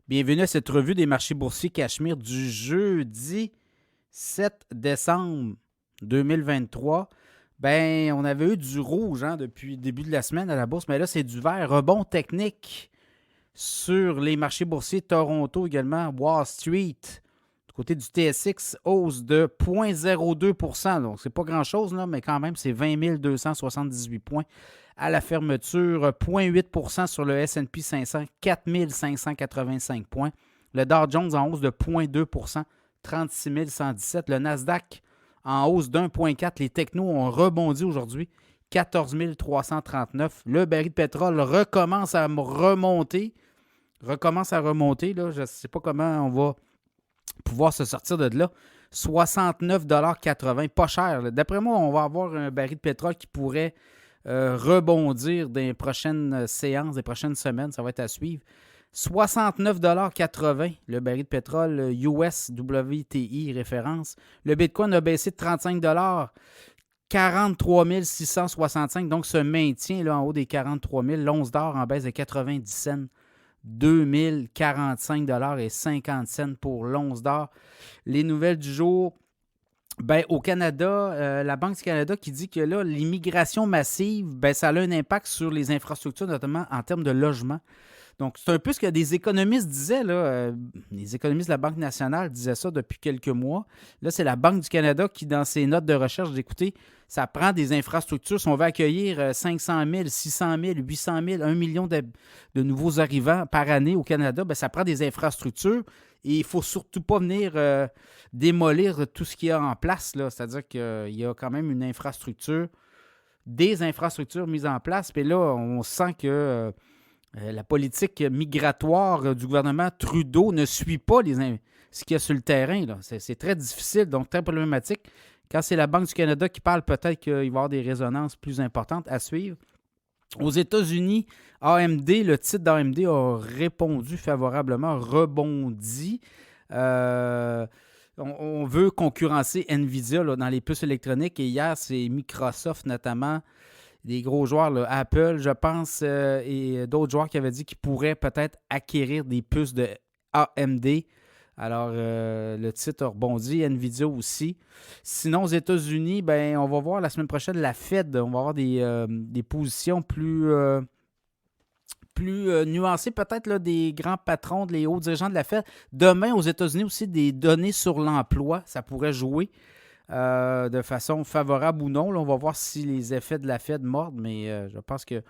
Bienvenue à cette revue des marchés boursiers Cachemire du jeudi 7 décembre 2023. Ben, on avait eu du rouge depuis le début de la semaine à la bourse, mais là, c'est du vert. Rebond technique sur les marchés boursiers Toronto également, Wall Street. Du côté du TSX, hausse de 0,02 %. Donc, c'est pas grand-chose, là, mais quand même, c'est 20 278 points à la fermeture. 0,8 % sur le S&P 500, 4 585 points. Le Dow Jones en hausse de 0,2 %, 36 117. Le Nasdaq en hausse d'1,4 %. Les technos ont rebondi aujourd'hui, 14 339. Le baril de pétrole recommence à remonter. Là. Je ne sais pas comment on va pouvoir se sortir de là. 69,80 $, pas cher. Là. D'après moi, on va avoir un baril de pétrole qui pourrait rebondir dans les prochaines séances, des prochaines semaines. Ça va être à suivre. 69,80 $, le baril de pétrole US WTI référence. Le Bitcoin a baissé de 35 $, 43 665. Donc, se maintient là, en haut des 43 000. L'once d'or en baisse de 90 cents. 2045 $ et 50 cents pour l'once d'or. Les nouvelles du jour, ben, au Canada, la Banque du Canada qui dit que là, l'immigration massive, ben, ça a un impact sur les infrastructures, notamment en termes de logement. Donc, c'est un peu ce que des économistes disaient. Là, les économistes de la Banque nationale disaient ça depuis quelques mois. Là, c'est la Banque du Canada qui, dans ses notes de recherche, dit écoutez, ça prend des infrastructures. Si on veut accueillir 500 000, 600 000, 800 000, 1 million de nouveaux arrivants par année au Canada, ben, ça prend des infrastructures. Et il ne faut surtout pas venir démolir tout ce qu'il y a en place. Là. C'est-à-dire qu'il y a quand même une infrastructure, des infrastructures mises en place. Puis là, on sent que la politique migratoire du gouvernement Trudeau ne suit pas ce qu'il y a sur le terrain. Là. C'est très difficile, donc très problématique. Quand c'est la Banque du Canada qui parle, peut-être qu'il va y avoir des résonances plus importantes à suivre. Aux États-Unis, AMD, le titre d'AMD a répondu favorablement, rebondi. On veut concurrencer NVIDIA là, dans les puces électroniques. Et hier, c'est Microsoft notamment, des gros joueurs, là, Apple, je pense, et d'autres joueurs qui avaient dit qu'ils pourraient peut-être acquérir des puces de AMD. Alors, le titre a rebondi, NVIDIA aussi. Sinon, aux États-Unis, ben, on va voir la semaine prochaine la Fed. On va avoir des positions plus nuancées, peut-être là, des grands patrons, des hauts dirigeants de la Fed. Demain, aux États-Unis aussi, des données sur l'emploi, ça pourrait jouer de façon favorable ou non. Là, on va voir si les effets de la Fed mordent, mais je pense que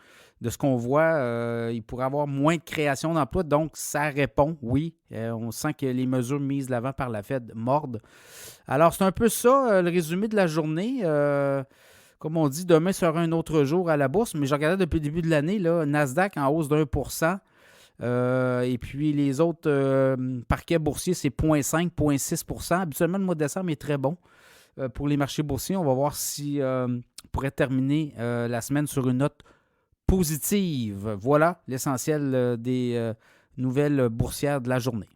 de ce qu'on voit, il pourrait y avoir moins de création d'emplois. Donc, ça répond, oui. On sent que les mesures mises de l'avant par la Fed mordent. Alors, c'est un peu ça, le résumé de la journée. Comme on dit, demain sera un autre jour à la bourse, mais je regardais depuis le début de l'année, là, Nasdaq en hausse d'1 %. Et puis les autres parquets boursiers, c'est 0,5, 0,6 %. Habituellement, le mois de décembre est très bon pour les marchés boursiers. On va voir si on pourrait terminer la semaine sur une note positive. Voilà l'essentiel des nouvelles boursières de la journée.